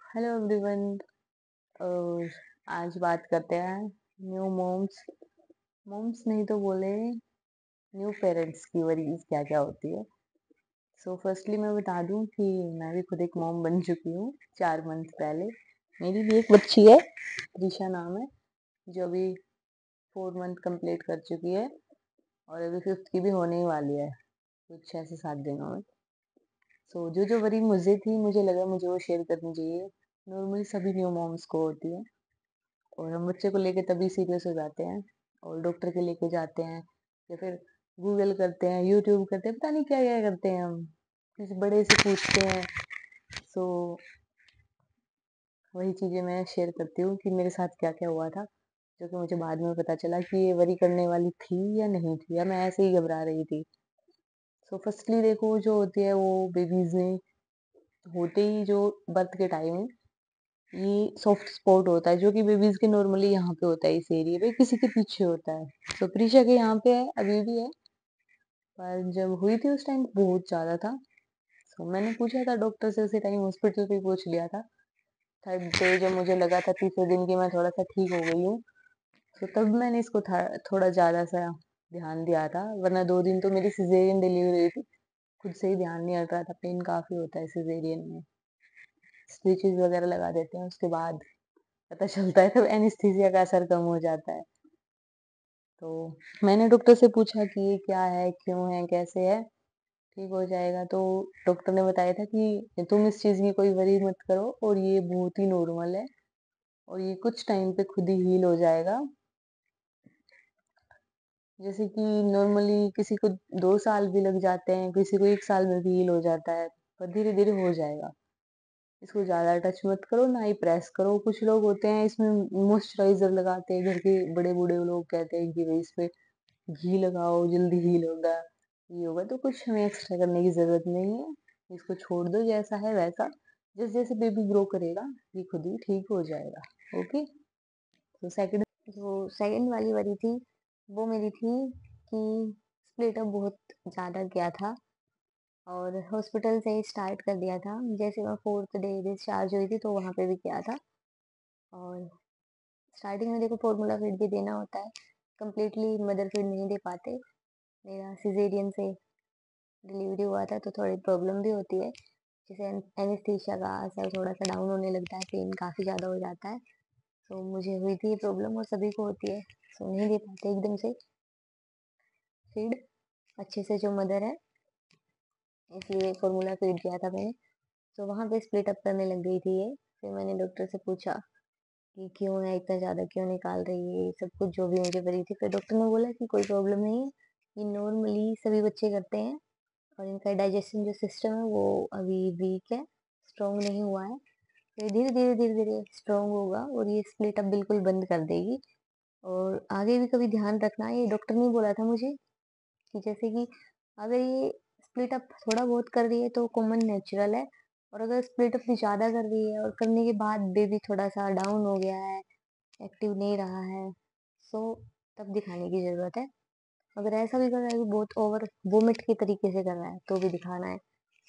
Hello everyone. और आज बात करते हैं न्यू मॉम्स मॉम्स नहीं तो बोले न्यू पेरेंट्स की वरीज क्या क्या होती है। सो फर्स्टली मैं बता दूं कि मैं भी खुद एक मॉम बन चुकी हूँ 4 मंथ पहले। मेरी भी एक बच्ची है, त्रिशा नाम है, जो अभी 4 मंथ कंप्लीट कर चुकी है और अभी फिफ्थ की भी होने ही वाली है कुछ 6 से 7 दिनों में। सो जो जो वरी मुझे थी, मुझे लगा मुझे वो शेयर करनी चाहिए। नॉर्मली सभी न्यू मॉम्स को होती है और हम बच्चे को लेके तभी सीरियस हो जाते हैं और डॉक्टर के लेके जाते हैं या फिर गूगल करते हैं, यूट्यूब करते हैं, पता नहीं क्या क्या करते हैं, हम किसी बड़े से पूछते हैं। सो वही चीजें मैं शेयर करती हूँ कि मेरे साथ क्या क्या हुआ था, जो कि मुझे बाद में पता चला कि ये वरी करने वाली थी या नहीं थी, या मैं ऐसे ही घबरा रही थी। सो फर्स्टली देखो, जो होती है वो बेबीज में होते ही जो बर्थ के टाइम ये सॉफ्ट स्पॉट होता है, जो कि बेबीज के नॉर्मली यहाँ पे होता है, इस एरिया पे किसी के पीछे होता है। तो प्रीशा के यहाँ पे है, अभी भी है, पर जब हुई थी उस टाइम बहुत ज्यादा था। तो मैंने पूछा था डॉक्टर से, उसी टाइम हॉस्पिटल पे पूछ लिया था। थर्ड डे जब मुझे लगा था, तीसरे दिन की मैं थोड़ा सा ठीक हो गई हूँ, तो तब मैंने इसको थोड़ा ज्यादा सा ध्यान दिया था, वरना 2 दिन तो मेरी सिजेरियन डिलीवरी हुई थी। खुद से ही ध्यान नहीं हट रहा था, पेन काफी होता है सिजेरियन में। स्टिचेस वगैरह लगा देते हैं, उसके बाद पता चलता है तब एनेस्थीसिया का असर कम हो जाता है। तो मैंने डॉक्टर से पूछा कि ये क्या है, क्यों है, कैसे है, ठीक हो जाएगा। तो डॉक्टर ने बताया था कि तुम इस चीज की कोई वरी मत करो और ये बहुत ही नॉर्मल है और ये कुछ टाइम पे खुद ही हील हो जाएगा। जैसे कि नॉर्मली किसी को 2 साल भी लग जाते हैं, किसी को 1 साल में भी हील हो जाता है, पर धीरे धीरे हो जाएगा। इसको ज्यादा टच मत करो, ना ही प्रेस करो। कुछ लोग होते हैं इसमें मॉइस्चराइजर लगाते हैं, घर के बड़े बूढ़े लोग कहते हैं कि भाई इस पे घी लगाओ जल्दी हील होगा, ये होगा। तो कुछ हमें एक्स्ट्रा करने की जरूरत नहीं है, इसको छोड़ दो जैसा है वैसा। जैसे जैसे बेबी ग्रो करेगा ये खुद ही ठीक हो जाएगा। ओके। तो सेकंड, जो सेकंड वाली वरी थी वो मेरी थी कि स्प्लिट अप बहुत ज़्यादा किया था और हॉस्पिटल से ही स्टार्ट कर दिया था। जैसे मैं फोर्थ डे डिस्चार्ज हुई थी तो वहाँ पे भी किया था। और स्टार्टिंग में देखो फॉर्मूला फीड भी देना होता है, कम्प्लीटली मदर फीड नहीं दे पाते। मेरा सिजेरियन से डिलीवरी हुआ था तो थोड़ी प्रॉब्लम भी होती है, जैसे एनेस्थीसिया का असर थोड़ा सा डाउन होने लगता है, पेन काफ़ी ज़्यादा हो जाता है। तो मुझे हुई थी ये प्रॉब्लम और सभी को होती है। सो नहीं दे पाते एकदम से फीड अच्छे से जो मदर है, इसलिए फॉर्मूला फीड किया था मैंने। तो वहाँ पे स्प्लिट अप करने लग गई थी ये। फिर मैंने डॉक्टर से पूछा कि क्यों है, इतना ज़्यादा क्यों निकाल रही है, ये सब कुछ जो भी मुझे पड़ी थी। फिर डॉक्टर ने बोला कि कोई प्रॉब्लम नहीं है, ये नॉर्मली सभी बच्चे करते हैं और इनका डाइजेशन जो सिस्टम है वो अभी वीक है, स्ट्रॉन्ग नहीं हुआ है। फिर धीरे धीरे धीरे धीरे स्ट्रॉन्ग होगा और ये स्प्लिट अप बिल्कुल बंद कर देगी। और आगे भी कभी ध्यान रखना, ये डॉक्टर ने बोला था मुझे कि जैसे कि अगर ये स्प्लिट अप थोड़ा बहुत कर रही है तो कॉमन नेचुरल है, और अगर स्प्लिट अप भी ज़्यादा कर रही है और करने के बाद बेबी थोड़ा सा डाउन हो गया है, एक्टिव नहीं रहा है, सो तब दिखाने की ज़रूरत है। अगर ऐसा भी कर रहा है कि बहुत ओवर वोमिट के तरीके से कर रहा है तो भी दिखाना है,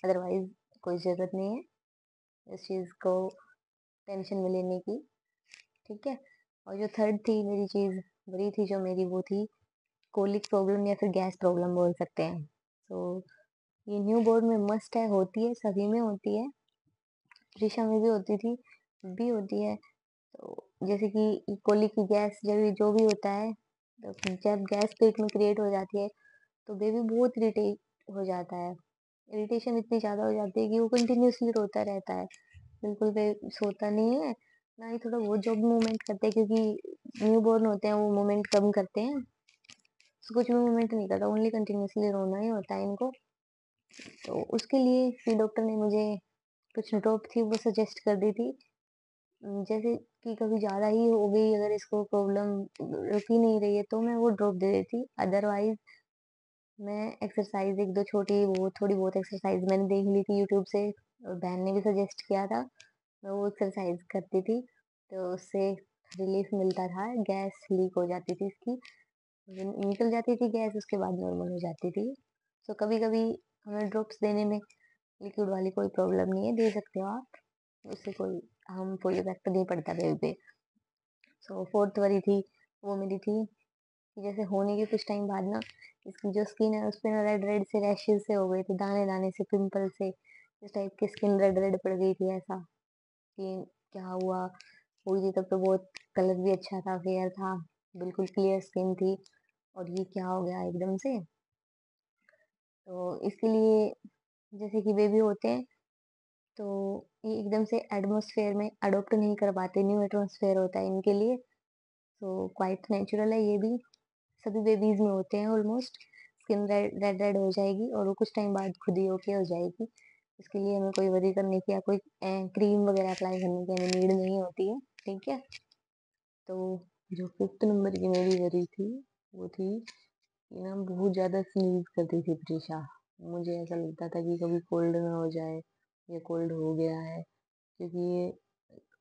अदरवाइज कोई ज़रूरत नहीं है इस चीज़ को टेंशन में लेने की। ठीक है। और जो थर्ड थी मेरी चीज़, बड़ी थी जो मेरी, वो थी कोलिक प्रॉब्लम या फिर गैस प्रॉब्लम बोल सकते हैं। तो ये न्यू बोर्न में मस्ट है, होती है, सभी में होती है, प्रीशा में भी होती थी, भी होती है। तो जैसे कि कोलिक की गैस जब भी जो भी होता है, तो जब गैस पेट में क्रिएट हो जाती है तो बेबी बहुत इरिटेट हो जाता है। इरिटेशन इतनी ज़्यादा हो जाती है कि वो कंटिन्यूअसली रोता रहता है, बिल्कुल भी सोता नहीं है, ना ही थोड़ा बहुत जो भी मूवमेंट करते हैं, क्योंकि न्यू बोर्न होते हैं वो मूवमेंट कम करते हैं। तो कुछ भी मूवमेंट नहीं करता, ओनली कंटिन्यूअसली रोना ही होता है इनको। तो उसके लिए फिर डॉक्टर ने मुझे कुछ ड्रॉप थी वो सजेस्ट कर दी थी। जैसे कि कभी ज़्यादा ही हो गई, अगर इसको प्रॉब्लम रुक ही नहीं रही है तो मैं वो ड्रॉप दे देती। अदरवाइज़ मैं एक्सरसाइज़ 1-2 छोटी वो थोड़ी बहुत एक्सरसाइज़ मैंने देख ली थी यूट्यूब से और बहन ने भी सजेस्ट किया था। मैं वो एक्सरसाइज़ करती थी, तो उससे रिलीफ़ मिलता था, गैस लीक हो जाती थी इसकी। निकल जाती थी गैस, उसके बाद नॉर्मल हो जाती थी। सो कभी-कभी हमें ड्रॉप्स देने में लिक्विड वाली कोई प्रॉब्लम नहीं है, दे सकते हो आप। उससे कोई हार्मफुल इफ़ेक्ट नहीं पड़ता बेबी पे। सो 4th वाली थी, वो मेरी थी कि जैसे होने के कुछ टाइम बाद ना इसकी जो स्किन है उसपे ना रेड-रेड से रैशेज़ से हो गए थे, दाने-दाने से, पिंपल से, इस टाइप की स्किन रेड-रेड पड़ गई थी ऐसा कि क्या हुआ? हुई थी तब तो बहुत कलर भी अच्छा था, फेयर था, बिल्कुल क्लियर स्किन थी और ये क्या हो गया एकदम से? तो इसके लिए जैसे कि बेबी होते हैं तो ये एकदम से एटमॉस्फेयर में अडॉप्ट नहीं कर पाते, न्यू एटमॉस्फेयर होता है इनके लिए, तो क्वाइट नेचुरल है ये भी। सभी बेबीज़ में होते हैं almost. Skin red red red हो जाएगी और वो कुछ टाइम बाद खुद ही ओके हो जाएगी। इसके लिए हमें कोई वरी करने की या कोई क्रीम वगैरह अप्लाई करने की हमें नीड नहीं होती है, ठीक है? तो जो 5th नंबर की मेरी वरी थी, वो थी कि ना बहुत ज़्यादा स्नीज़ करती थी प्रीशा। मुझे ऐसा लगता था कि कभी कोल्ड ना हो जाए या कोल्ड हो गया है, क्योंकि ये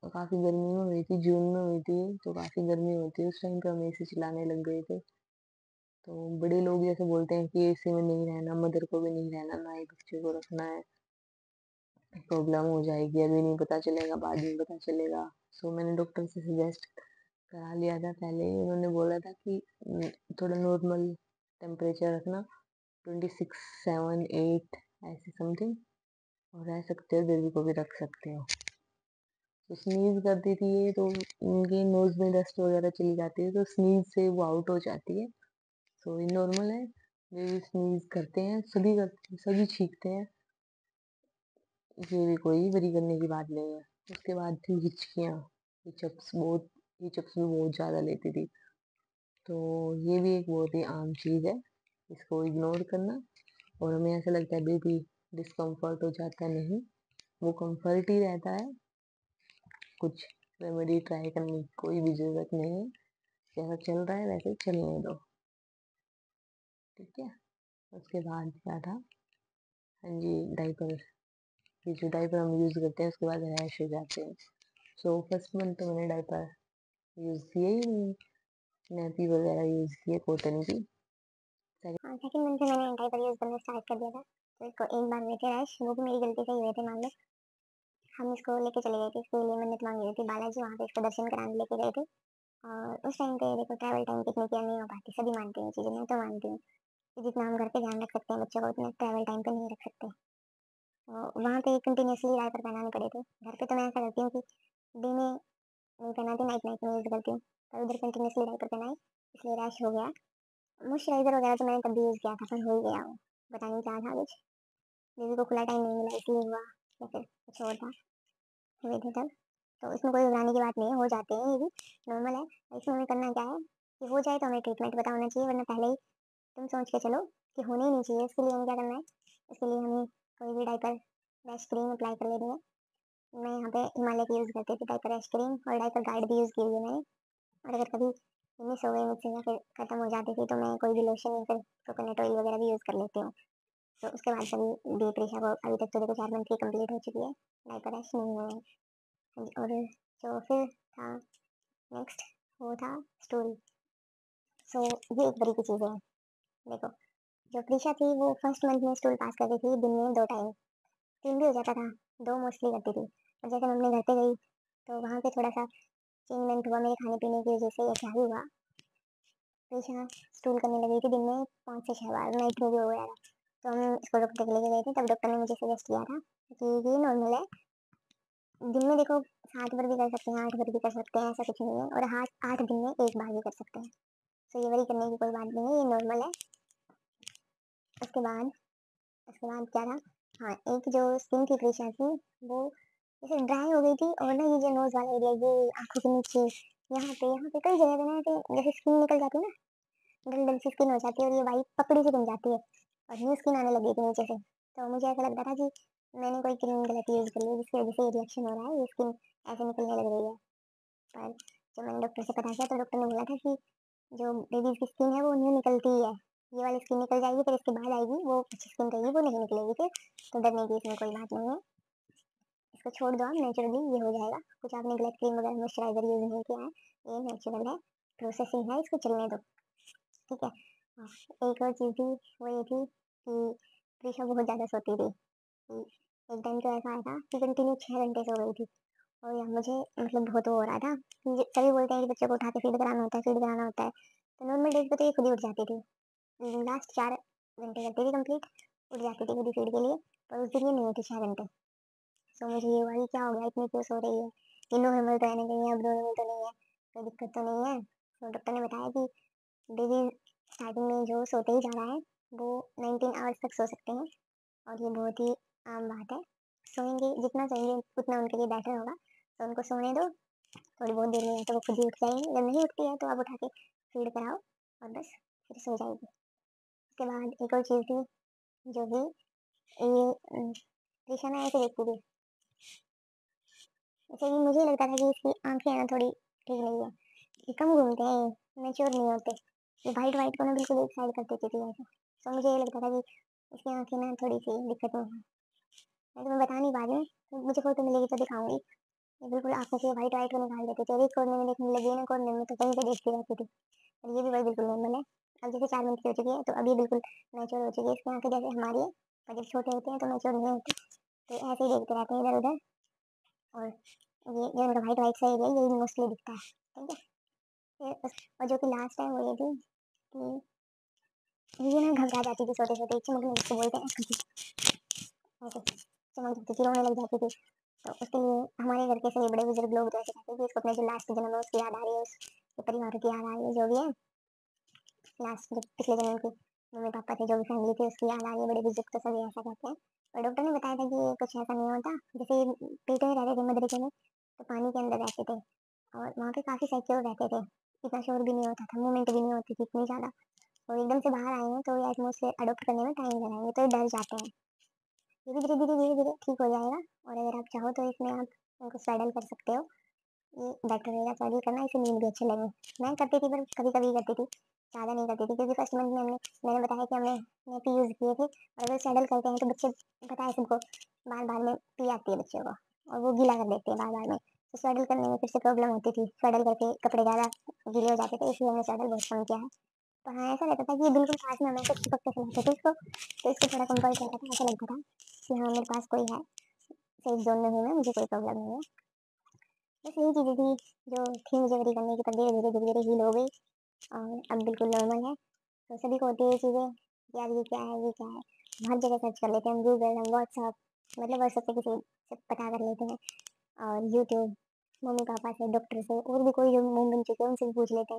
काफ़ी गर्मी में हुई थी, जून में हुई थी, तो काफ़ी गर्मी होती है, उस टाइम पे हम एसी चलाने लग गए थे। तो बड़े लोग जैसे बोलते हैं कि एसी में नहीं रहना, मदर को भी नहीं रहना, ना ही बच्चे को रखना है, प्रॉब्लम हो जाएगी, अभी नहीं पता चलेगा, बाद में पता चलेगा। सो मैंने डॉक्टर से सजेस्ट करा लिया था पहले ही, उन्होंने बोला था कि थोड़ा नॉर्मल टेम्परेचर रखना, 26, 7, 8 ऐसे समथिंग, और रह सकते हो, बेबी को भी रख सकते हो। तो स्नीज़ करती थी ये, तो उनके नोज़ में डस्ट वगैरह चली जाती है, तो स्नीज़ से वो आउट हो जाती है। तो ये नॉर्मल है, बेबी स्नीज़ करते हैं, सभी करते हैं, सभी छींकते हैं, ये भी कोई वरी करने की बात नहीं है। उसके बाद थी हिचकियाँ, हिचक्स भी बहुत ज़्यादा लेती थी, तो ये भी एक बहुत ही आम चीज़ है, इसको इग्नोर करना। और हमें ऐसा लगता है बेबी डिस्कम्फर्ट हो जाता है, नहीं, वो कम्फर्ट ही रहता है, कुछ रेमेडी ट्राई करने की कोई भी ज़रूरत नहीं है, जैसा चल रहा है वैसे चलने दो, ठीक है? उसके बाद क्या था, हाँ जी, डायपर, ये जो डायपर हम यूज़ करते हैं उसके बाद रैश हो जाते हैं। सो फर्स्ट मंथ तो मैंने डायपर यूज़ किए ही नहीं, नैपी वगैरह यूज़ किए कॉटन की। हाँ, सेकंड मंथ से मैंने डायपर यूज़ करना स्टार्ट कर दिया था। तो इसको एक बार हुए थे रैश, वो भी मेरी गलती से ही हुए थे मान लो। हम इसको लेके चले गए थे, इसके लिए मन्नत मांगी हुई थी बालाजी, वहाँ पे इसको दर्शन कराने लेके गए थे। और उस टाइम पे देखो ट्रैवल टाइम कितनी केयर नहीं हो पाती, सभी मानते हैं ये चीज़ें, मैं तो मानती हूँ कि जितना हम घर पे ध्यान रख सकते हैं बच्चों का, उतना ट्रैवल टाइम पे नहीं रख सकते। वहाँ पे कंटिन्यूअसली डायपर पहनाने पड़े थे। घर पे तो मैं ऐसा करती हूँ कि डे में नहीं पहनाती, नाइट नाइट में यूज़ करती हूँ, पर उधर कंटिन्यूअसली डायपर पहनाए, इसलिए रैश हो गया। मॉइस्चराइज़र वगैरह तो मैंने तब भी यूज़ किया था, पर हो ही गया वो, पता नहीं क्या था कुछ, बेबी को खुला टाइम नहीं मिला इसलिए हुआ, या फिर कुछ और था, हुए थे तब। तो इसमें कोई घबराने की बात नहीं है, हो जाते हैं ये भी, नॉर्मल है। इसमें हमें करना क्या है कि हो जाए तो हमें ट्रीटमेंट पता होना चाहिए, वरना पहले ही तुम सोच के चलो कि होना ही नहीं चाहिए। इसके लिए हमें क्या करना है, इसके लिए हमें कोई भी डायपर रैश क्रीम अप्लाई कर लेनी है। मैं यहाँ पे हिमालय की यूज़ करती थी डायपर रैश क्रीम, और डायपर गार्ड भी यूज़ की हुई है मैंने। और अगर कभी मिस हो गई मुझसे या फिर खत्म हो जाती थी तो मैं कोई भी लोशन या फिर कोकोनट ऑयल वगैरह भी यूज़ कर लेती हूँ। तो उसके बाद कभी भी प्रीशा को, अभी तक तो देखो 4 मंथ की कंप्लीट हो चुकी है, डायपर रैश नहीं हुआ है। हाँ जी, और जो फिर था नेक्स्ट, वो था स्टूल। सो ये एक बड़ी की चीज़ है। देखो, जो प्रीशा थी वो फर्स्ट मंथ में स्टूल पास करती थी दिन में 2 टाइम, 3 भी हो जाता था, 2 मोस्टली करती थी। और जैसे मैं अपने घर पे गई तो वहाँ पे थोड़ा-सा चेंजमेंट हुआ मेरे खाने-पीने की वजह से, या क्या ही हुआ, प्रीशा स्टूल करने लगी थी दिन में 5 से 6 बार, नाइट में भी हो गया था। तो हम इसको डॉक्टर के लेके गए थे, तब डॉक्टर ने मुझे सजेस्ट किया था कि ये नॉर्मल है। दिन में देखो 7 बार भी कर सकते हैं, 8 बार भी कर सकते हैं, ऐसा कुछ नहीं है, और हाँ, 8 दिन में 1 बार भी कर सकते हैं। तो ये वरी करने की कोई बात नहीं है, ये नॉर्मल है। उसके बाद उसके बाद क्या था, हाँ, एक जो स्किन की प्रेशर थी, वो जैसे ड्राई हो गई थी, और ना ये जो नोज़ वाला एरिया, ये आँखों के नीचे, यहाँ पे कई जगह पे ना ऐसे जैसे स्किन निकल जाती है ना, डल-डल सी स्किन हो जाती है और ये वाइट पपड़ी सी बन जाती है, और न्यू स्किन आने लग गई थी नीचे से। तो मुझे ऐसा लगता था कि मैंने कोई क्रीम गलत यूज़ कर ली, जिसकी वजह से ये रिएक्शन हो रहा है, ये स्किन ऐसे निकलने लग रही है। पर जब मैंने डॉक्टर से पता किया तो डॉक्टर ने बोला था कि जो बेबीज़ की स्किन है वो न्यू निकलती ही है। ये वाली स्किन निकल जाएगी, फिर इसके बाद आएगी वो अच्छी स्किन रहेगी, वो नहीं निकलेगी फिर, तो डरने की इसमें कोई बात नहीं है। इसको छोड़ दो आप, नेचुरली ये हो जाएगा। कुछ आपने गलत क्रीम वगैरह मॉइस्चराइज़र यूज़ नहीं किया है, ये नेचुरल है, प्रोसेसिंग है, इसको चलने दो, ठीक है? हाँ, एक और चीज़ थी, वो ये थी कि प्रीशा बहुत ज़्यादा सोती थी। एक टाइम तो ऐसा आया था कि कंटिन्यू 6 घंटे सो गई थी और या मुझे मतलब बहुत वो हो रहा था कि सभी बोलते हैं कि बच्चों को उठा के फीड कराना होता है, फीड कराना होता है। तो नॉर्मल डेज़ पे तो ये खुद ही उठ जाती थी। लास्ट 4 घंटे करती थी कंप्लीट, उठ जाती थी खुद ही फीड के लिए, पर उस दिन ये नहीं उठी 6 घंटे। सो मुझे ये हुआ कि क्या हो गया इतनी क्यों सो रही है? ये नॉर्मल तो है ना कहीं एब्नॉर्मल तो नहीं है, कोई दिक्कत तो नहीं है? तो डॉक्टर ने बताया कि बेबी स्टार्टिंग में जो सोते ही ज़्यादा है, वो 19 आवर्स तक सो सकते हैं और ये बहुत ही आम बात है। सोएँगे जितना सोएँगे उतना उनके लिए बेटर होगा, तो उनको सोने दो, थोड़ी बहुत देर में या तो वो खुद ही उठ जाएँगी, जब नहीं उठती है तो आप उठा के फीड कराओ और बस फिर सो जाएगी। उसके बाद एक और चीज़ थी जो कि ये ट्रिशा ना ऐसे देखती थी, जैसे कि मुझे लगता था कि इसकी आँखें हैं ना थोड़ी ठीक नहीं है, ये कम घूमते हैं, मैच्योर नहीं होते। ये व्हाइट-व्हाइट को ना बिल्कुल एक साइड कर देती थी ऐसे। तो मुझे ये लगता था कि इसकी आँखें ना थोड़ी-सी दिक्कत में हैं। वैसे मैं बता नहीं पा रही हूँ, तो मुझे फ़ोटो मिलेगी तो दिखाऊँगी। ये बिल्कुल आँखों से व्हाइट-व्हाइट को निकाल देती थी और एक कोने में देखने लगी ना कॉर्नर में तो कहीं पे देखती रहती थी। और ये भी भाई बिल्कुल नॉर्मल है। अब जैसे 4 मंथ की हो चुकी है तो अब ये बिल्कुल मैच्योर हो चुकी है। इसकी आँखें जैसे हमारी है, पर जब छोटे होते हैं तो मैच्योर नहीं होती। तो ऐसे ही देखते रहते हैं इधर-उधर और ये जो इनका व्हाइट-व्हाइट सा एरिया है यही मोस्टली दिखता है, ठीक है? फिर और जो कि लास्ट है वो ये थी कि ये ना घबरा जाती थी सोते-सोते, चमकने जिसको बोलते हैं ऐसे चमक जाती थी, रोने लग जाती थी। तो उसके लिए हमारे घर के सभी बड़े बुजुर्ग लोग तो ऐसे कहते हैं कि इसको अपने जो लास्ट जन्म है उसकी याद आ रही है, उसके परिवार की याद आ रही है, जो भी है लास्ट जो पिछले जन्म की मम्मी-पापा थे, जो भी फैमिली थी उसकी याद आ रही है, बड़े बुजुर्ग तो सभी ऐसा कहते हैं। और डॉक्टर ने बताया था कि ये कुछ ऐसा नहीं होता, जैसे पेट में रहते थे मदरिके में, तो पानी के अंदर रहते थे और वहाँ पे काफ़ी सिक्योर रहते थे। इतना शोर भी नहीं होता था, मूवमेंट भी नहीं होती थी इतनी ज़्यादा और एकदम से बाहर आए हैं तो ये एटमॉस्फेयर अडॉप्ट करने में टाइम लगाएँगे, तो ये डर जाते हैं। ये भी धीरे-धीरे ठीक हो जाएगा और अगर आप चाहो तो इसमें आप उनको स्वेडल कर सकते हो। ये बेटर रहेगा स्वेडल करना, इससे नींद भी अच्छी लगेगी। मैं करती थी पर कभी-कभी करती थी, ज़्यादा नहीं करती थी क्योंकि फर्स्ट मंथ में मैंने बताया कि हमने नेपी यूज़ किए थे और अगर स्वेडल करते हैं तो बच्चे पता है सबको बार-बार में पी आती है बच्चे को और वो गीला कर देते हैं बार-बार में। तो स्वेडल करने में फिर से प्रॉब्लम होती थी, स्वेडल करके कपड़े ज़्यादा गीले हो जाते थे इसलिए हमने स्वेडल बहुत कम किया है। तो हाँ, ऐसा रहता था कि ये बिल्कुल पास में हम ऐसे चिपक के खिलाते थे इसको, तो इसको थोड़ा कम्फर्ट रहता था, ऐसा लगता था कि हाँ, मेरे पास कोई है, सेफ ज़ोन में हूँ मैं, मुझे कोई प्रॉब्लम नहीं है। बस यही चीज़ें थी जो थी मुझे वरी करने की, पर धीरे-धीरे हील हो गई और अब बिल्कुल नॉर्मल है। तो सभी को होती है ये चीज़ें कि यार ये क्या है, ये क्या है? हर जगह सर्च कर लेते हैं, हम गूगल, हम व्हाट्सएप मतलब व्हाट्सएप पे किसी से पता कर लेते हैं और यूट्यूब, मम्मी-पापा से, डॉक्टर से और भी कोई जो मुँह बन चुके हैं उनसे भी पूछ लेते हैं।